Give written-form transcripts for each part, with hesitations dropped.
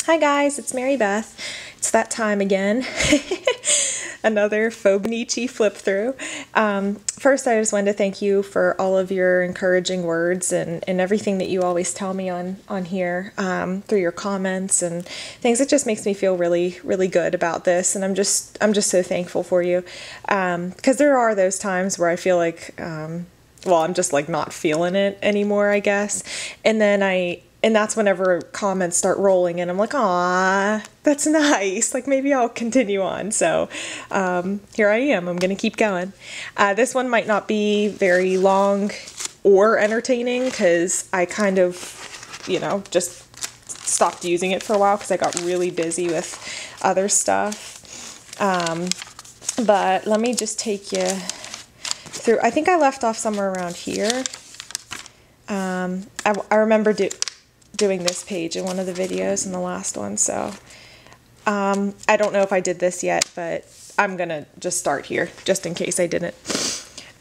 Hi guys, it's Mary Beth. It's that time again. Another Fauxbonichi flip through. First, I just wanted to thank you for all of your encouraging words and everything that you always tell me on here through your comments and things. It just makes me feel really, really good about this, and I'm just so thankful for you, because there are those times where I feel like, well, I'm just like not feeling it anymore, I guess, and that's whenever comments start rolling and I'm like, aw, that's nice. Like maybe I'll continue on. So here I am. I'm going to keep going. This one might not be very long or entertaining because I kind of, just stopped using it for a while because I got really busy with other stuff. But let me just take you through. I think I left off somewhere around here. I remember doing this page in one of the videos in the last one, so I don't know if I did this yet, but I'm gonna just start here just in case I didn't.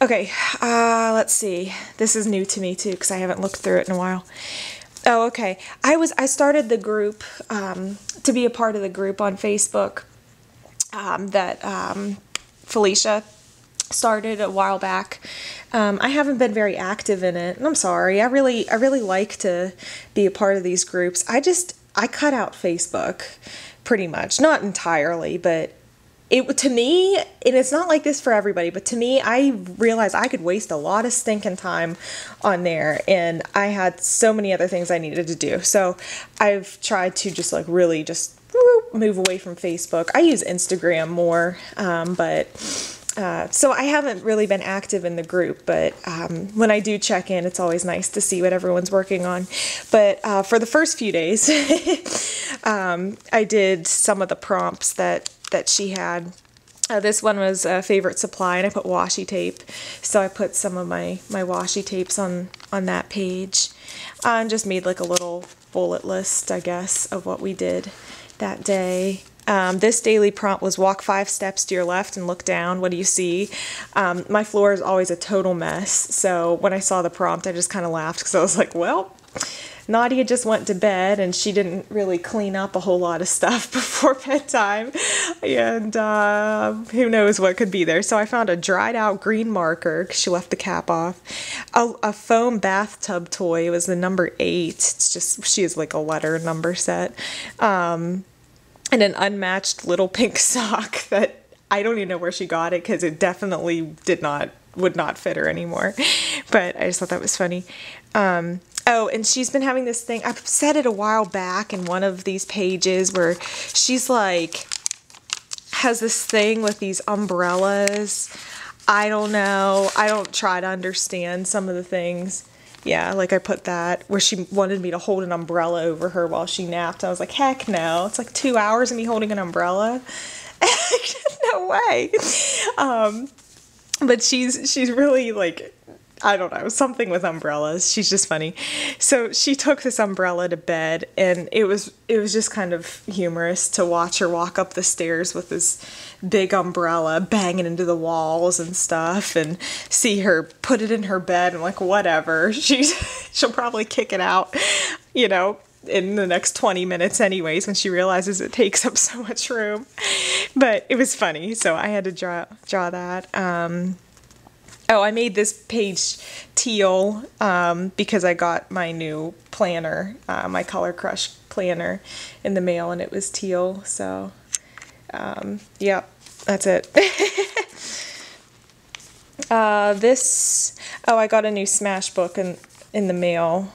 Okay, let's see. This is new to me too because I haven't looked through it in a while. Oh, okay. I started the group to be a part of the group on Facebook that Felicia started a while back. I haven't been very active in it, and I'm sorry. I really like to be a part of these groups. I cut out Facebook pretty much, not entirely, but to me, and it's not like this for everybody, but to me, I realized I could waste a lot of stinking time on there, and I had so many other things I needed to do. So I've tried to just like really just move away from Facebook. I use Instagram more, so I haven't really been active in the group, but when I do check in, it's always nice to see what everyone's working on. But for the first few days, I did some of the prompts that she had. This one was favorite supply, and I put washi tape, so I put some of my washi tapes on that page, and just made like a little bullet list, I guess, of what we did that day. This daily prompt was walk 5 steps to your left and look down. What do you see? My floor is always a total mess. So when I saw the prompt, I just kind of laughed because I was like, well, Nadia just went to bed and she didn't really clean up a whole lot of stuff before bedtime. And who knows what could be there. So I found a dried out green marker because she left the cap off. A foam bathtub toy. It was the number 8. It's just, she has like a letter number set. And an unmatched little pink sock that I don't even know where she got it because it definitely would not fit her anymore. But I just thought that was funny. Oh, and she's been having this thing. I've said it a while back in one of these pages where she's like, has this thing with these umbrellas. I don't know. I don't try to understand some of the things. Yeah, like I put that where she wanted me to hold an umbrella over her while she napped. I was like, heck no. It's like 2 hours of me holding an umbrella. No way. But she's really like, I don't know, something with umbrellas. She's just funny. So she took this umbrella to bed, and it was just kind of humorous to watch her walk up the stairs with this big umbrella banging into the walls and stuff, and see her put it in her bed and like, whatever. She'll probably kick it out, in the next 20 minutes anyways when she realizes it takes up so much room. But it was funny, so I had to draw that. Oh, I made this page teal because I got my new planner, my Color Crush planner in the mail, and it was teal. So, yep, that's it. I got a new Smash book in the mail.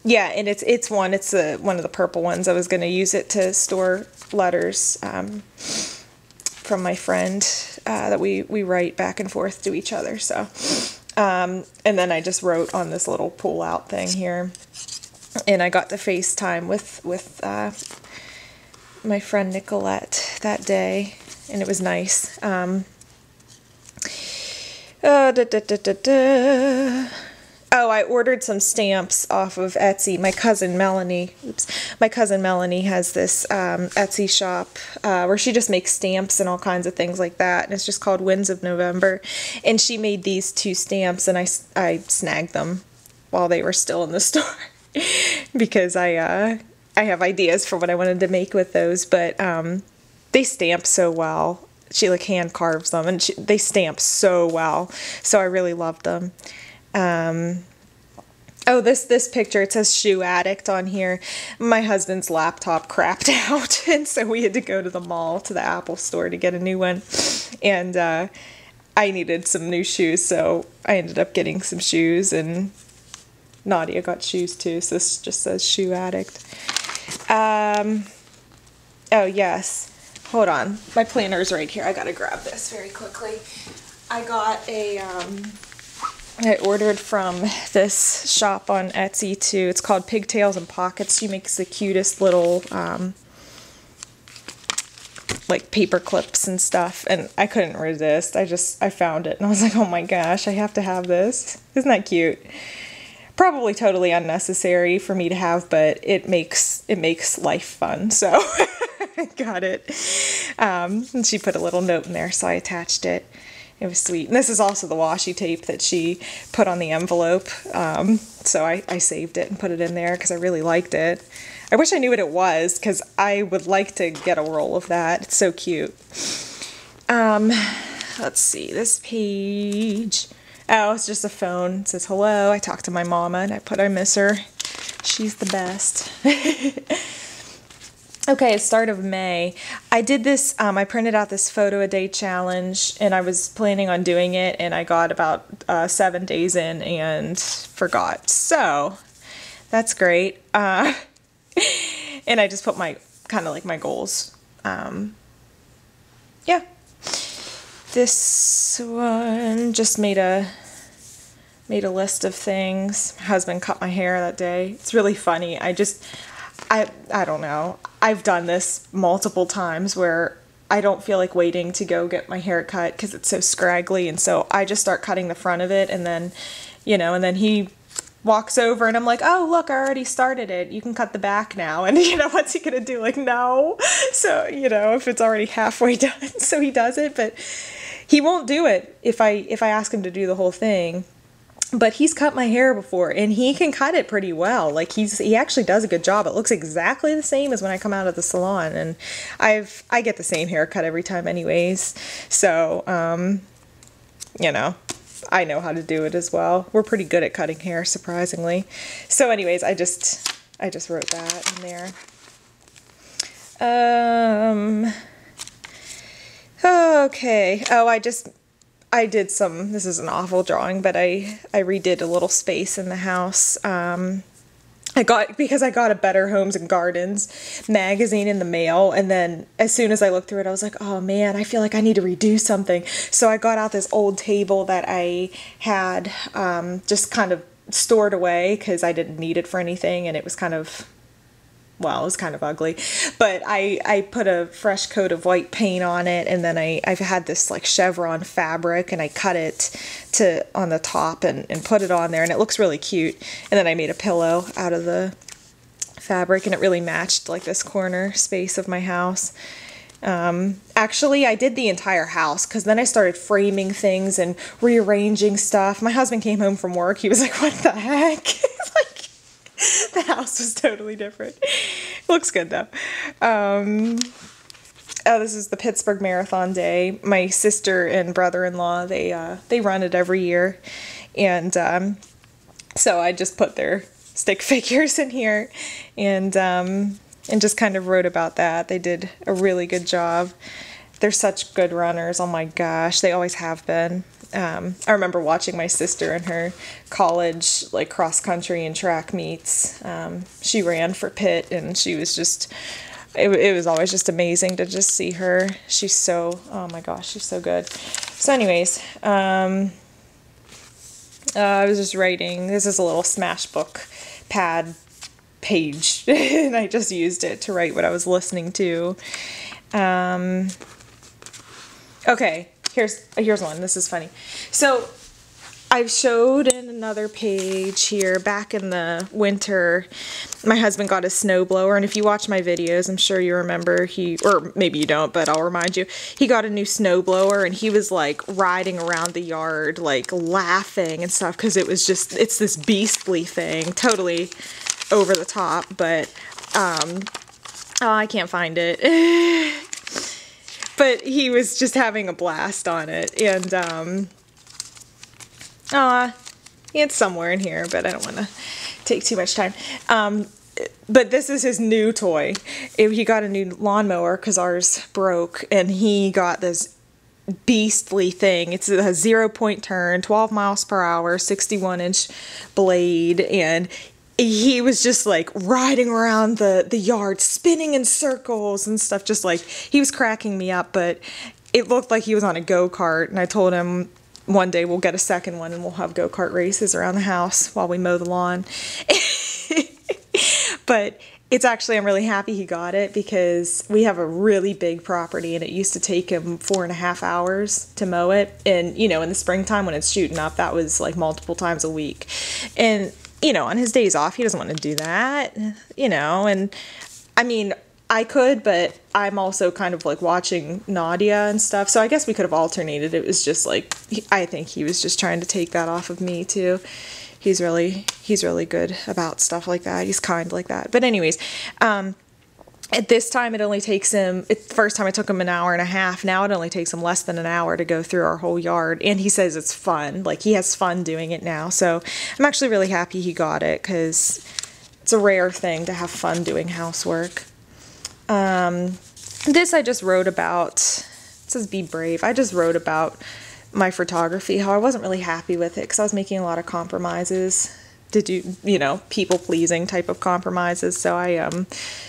Yeah, and it's one of the purple ones. I was going to use it to store letters from my friend that we write back and forth to each other. So, and then I just wrote on this little pull out thing here, and I got to FaceTime with my friend Nicolette that day, and it was nice. Oh, I ordered some stamps off of Etsy. My cousin Melanie has this Etsy shop where she just makes stamps and all kinds of things like that. And it's just called Winds of November. And she made these 2 stamps, and I snagged them while they were still in the store because I I have ideas for what I wanted to make with those, but they stamp so well. She like hand carves them, and they stamp so well. So I really loved them. Oh, this picture, it says shoe addict on here. My husband's laptop crapped out, and so we had to go to the mall, to the Apple store, to get a new one. And I needed some new shoes, so I ended up getting some shoes, and Nadia got shoes too, so this just says shoe addict. Oh, yes. Hold on. My planner's right here. I gotta grab this very quickly. I got I ordered from this shop on Etsy too. It's called Pigtails and Pockets. She makes the cutest little like paper clips and stuff, and I couldn't resist. I found it and I was like, oh my gosh, I have to have this. Isn't that cute? Probably totally unnecessary for me to have, but it makes life fun, so I got it. And she put a little note in there, so I attached it. It was sweet. And this is also the washi tape that she put on the envelope, so I saved it and put it in there because I really liked it. I wish I knew what it was, because I would like to get a roll of that. It's so cute. Let's see, this page. Oh, it's just a phone. It says, hello, I talked to my mama, and I miss her. She's the best. Okay, start of May. I did this, I printed out this photo a day challenge, and I was planning on doing it, and I got about 7 days in and forgot. So, that's great. And I just put my, kind of like my goals. Yeah. This one just made a list of things. My husband cut my hair that day. It's really funny. I don't know. I've done this multiple times where I don't feel like waiting to go get my hair cut because it's so scraggly, and so I just start cutting the front of it, and then, you know, and then he walks over and I'm like, oh, look, I already started it. You can cut the back now. And, you know, what's he going to do? Like, no. So, you know, if it's already halfway done, so he does it, but he won't do it if I ask him to do the whole thing. But he's cut my hair before, and he can cut it pretty well. Like, he actually does a good job. It looks exactly the same as when I come out of the salon, and I get the same haircut every time anyways. So, you know, I know how to do it as well. We're pretty good at cutting hair, surprisingly. So anyways, I just wrote that in there. Okay. Oh, I did some, this is an awful drawing, but I redid a little space in the house. Because I got a Better Homes and Gardens magazine in the mail, and then as soon as I looked through it, I was like, oh man, I feel like I need to redo something. So I got out this old table that I had just kind of stored away because I didn't need it for anything, and it was kind of, well, it was kind of ugly, but I put a fresh coat of white paint on it, and then I've had this like chevron fabric, and I cut it on the top and put it on there, and it looks really cute. And then I made a pillow out of the fabric, and it really matched like this corner space of my house. Actually, I did the entire house, because then I started framing things and rearranging stuff. My husband came home from work. He was like, what the heck? Like, the house was totally different. Looks good though. Oh, this is the Pittsburgh Marathon Day. My sister and brother-in-law, they run it every year, and so I just put their stick figures in here, and just kind of wrote about that. They did a really good job. They're such good runners. Oh my gosh, they always have been. I remember watching my sister in her college, like, cross-country and track meets. She ran for Pitt, and she was just, it was always just amazing to just see her. She's so, oh my gosh, she's so good. So anyways, I was just writing, this is a little Smashbook pad page, and I just used it to write what I was listening to. Okay. Here's one. This is funny. So I've showed in another page here, back in the winter, my husband got a snowblower, and if you watch my videos, I'm sure you remember or maybe you don't, but I'll remind you, he got a new snowblower, and he was like riding around the yard, like laughing and stuff, because it's this beastly thing, totally over the top, but Oh, I can't find it. But he was just having a blast on it. And, it's somewhere in here, but I don't want to take too much time. But this is his new toy. He got a new lawnmower because ours broke, and he got this beastly thing. It's a 0-point turn, 12 miles per hour, 61-inch blade, and he was just like riding around the yard, spinning in circles and stuff, just like, he was cracking me up, but it looked like he was on a go-kart, and I told him one day we'll get a second one and we'll have go-kart races around the house while we mow the lawn. But it's actually, I'm really happy he got it because we have a really big property and it used to take him 4.5 hours to mow it. And, you know, in the springtime when it's shooting up, that was like multiple times a week. And, you know, on his days off, he doesn't want to do that, you know, and I mean, I could, but I'm also kind of like watching Nadia and stuff. So I guess we could have alternated. It was just like, I think he was just trying to take that off of me too. He's really good about stuff like that. He's kind like that. But anyways, at this time it only takes him, the first time it took him 1.5 hours. Now it only takes him less than an hour to go through our whole yard. And he says it's fun. Like, he has fun doing it now. So I'm actually really happy he got it because it's a rare thing to have fun doing housework. This I just wrote about. It says be brave. I just wrote about my photography, how I wasn't really happy with it because I was making a lot of compromises to do, you know, people-pleasing type of compromises. So I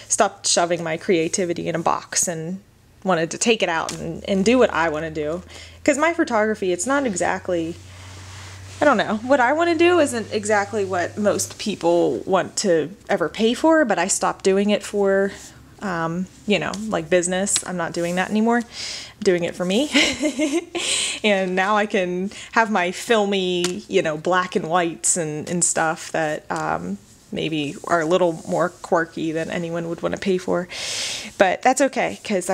stopped shoving my creativity in a box and wanted to take it out and do what I want to do. Because my photography, it's not exactly, I don't know, what I want to do isn't exactly what most people want to ever pay for, but I stopped doing it for, you know, like business. I'm not doing that anymore. I'm doing it for me. And now I can have my filmy, you know, black and whites and stuff that maybe are a little more quirky than anyone would want to pay for. But that's okay, because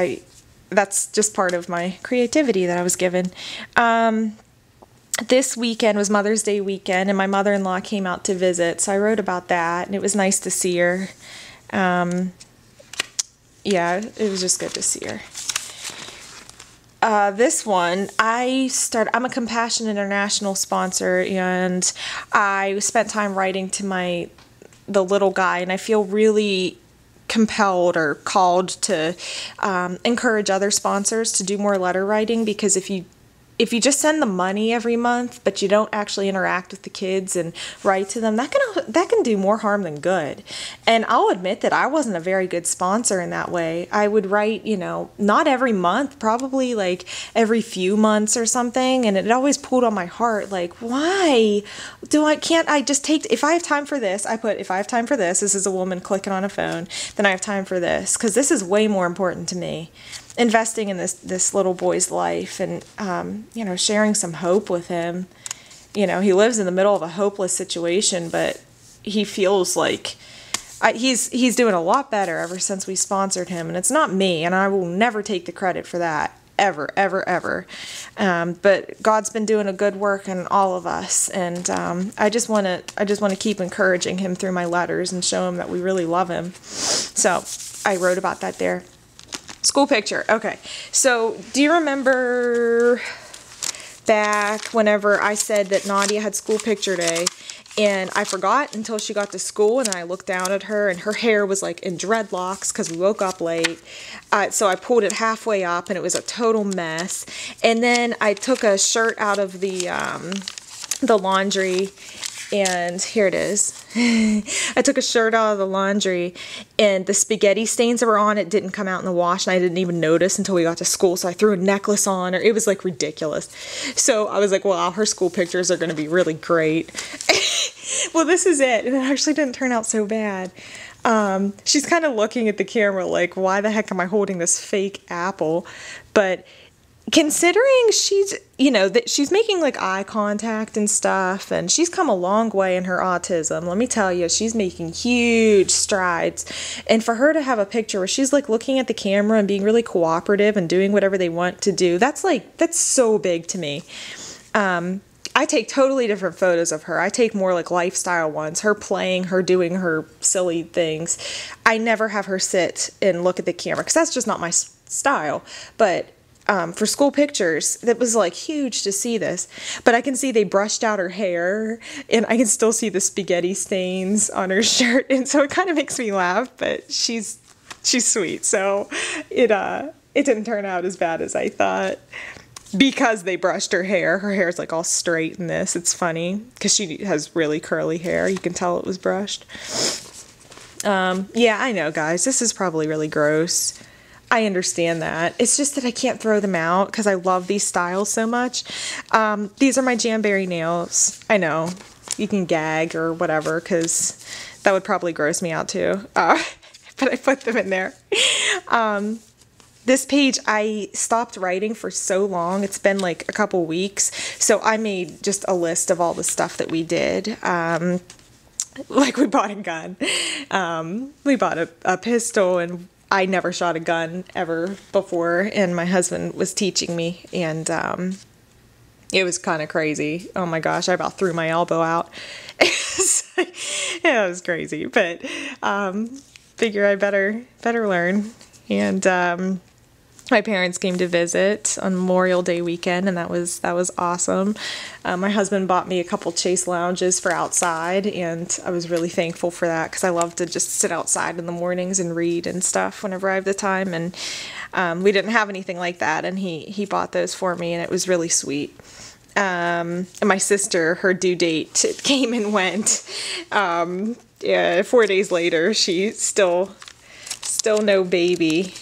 that's just part of my creativity that I was given. This weekend was Mother's Day weekend, and my mother-in-law came out to visit, so I wrote about that, and it was nice to see her. Yeah, it was just good to see her. This one, I'm a Compassion International sponsor, and I spent time writing to the little guy, and I feel really compelled or called to encourage other sponsors to do more letter writing, because if you just send the money every month, but you don't actually interact with the kids and write to them, that can do more harm than good. And I'll admit that I wasn't a very good sponsor in that way. I would write, you know, not every month, probably like every few months or something, and it always pulled on my heart, like, why can't I just take, if I have time for this, if I have time for this is a woman clicking on a phone, then I have time for this, because this is way more important to me. Investing in this little boy's life and, you know, sharing some hope with him. You know, he lives in the middle of a hopeless situation, but he feels like he's doing a lot better ever since we sponsored him. And it's not me, and I will never take the credit for that, ever, ever, ever. But God's been doing a good work in all of us, and I just want to keep encouraging him through my letters and show him that we really love him. So I wrote about that there. School picture. Okay. So do you remember back whenever I said that Nadia had school picture day, and I forgot until she got to school, and then I looked down at her and her hair was like in dreadlocks because we woke up late. So I pulled it halfway up and it was a total mess. And then I took a shirt out of the laundry, and here it is. I took a shirt out of the laundry, and the spaghetti stains that were on it didn't come out in the wash, and I didn't even notice until we got to school, so I threw a necklace on her. It was like ridiculous. So I was like, wow, her school pictures are going to be really great. Well, this is it, and it actually didn't turn out so bad. She's kind of looking at the camera like, why the heck am I holding this fake apple? But considering she's, you know, that she's making like eye contact and stuff, and she's come a long way in her autism. Let me tell you, she's making huge strides. And for her to have a picture where she's like looking at the camera and being really cooperative and doing whatever they want to do, that's so big to me. I take totally different photos of her. I take more like lifestyle ones, her playing, her doing her silly things. I never have her sit and look at the camera because that's just not my style. But for school pictures, that was like huge to see this. But I can see they brushed out her hair, and I can still see the spaghetti stains on her shirt, and so it kind of makes me laugh. But she's sweet, so it didn't turn out as bad as I thought. Because they brushed her hair. Her hair's like all straight in this. It's funny because she has really curly hair. You can tell it was brushed. Yeah, I know, guys. This is probably really gross. I understand that. It's just that I can't throw them out because I love these styles so much. These are my Jamberry nails. I know. You can gag or whatever because that would probably gross me out too. But I put them in there. This page, I stopped writing for so long. It's been like a couple weeks. So I made just a list of all the stuff that we did. Like we bought a gun. We bought a pistol, and I never shot a gun ever before. And my husband was teaching me, and it was kind of crazy. Oh my gosh, I about threw my elbow out. Yeah, it was crazy. But figure I better learn. And my parents came to visit on Memorial Day weekend, and that was awesome. My husband bought me a couple chase lounges for outside, and I was really thankful for that because I love to just sit outside in the mornings and read and stuff whenever I have the time. And we didn't have anything like that, and he bought those for me, and it was really sweet. And my sister, her due date came and went. Yeah, 4 days later, she still no baby.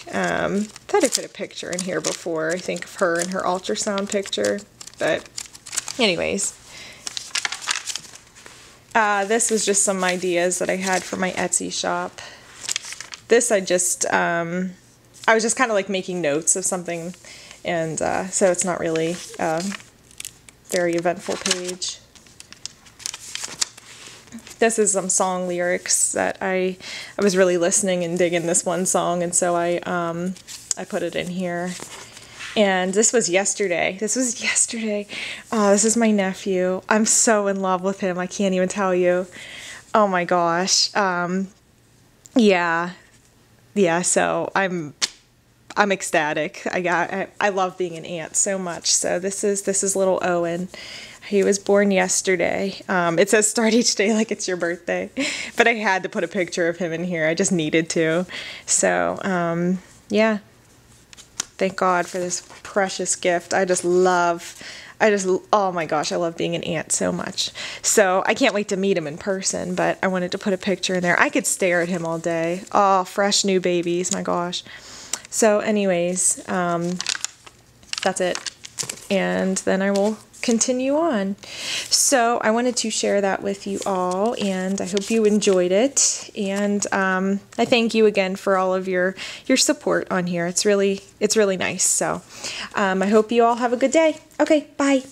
Thought I put a picture in here before, I think, of her and her ultrasound picture. But anyways, this was just some ideas that I had for my Etsy shop. This I was just kind of like making notes of something, and so it's not really a very eventful page. This is some song lyrics that I was really listening and digging this one song, and so I put it in here. And this was yesterday. Oh, this is my nephew. I'm so in love with him. I can't even tell you. Oh my gosh. Yeah. So I'm ecstatic. I love being an aunt so much. So this is little Owen. He was born yesterday. It says start each day like it's your birthday, but I had to put a picture of him in here. I just needed to. So, yeah. Thank God for this precious gift. Oh my gosh, I love being an aunt so much. So I can't wait to meet him in person, but I wanted to put a picture in there. I could stare at him all day. Oh, fresh new babies, my gosh. So anyways, that's it. And then I will continue on. So I wanted to share that with you all, and I hope you enjoyed it. And I thank you again for all of your support on here. It's really nice. So I hope you all have a good day. Okay, bye.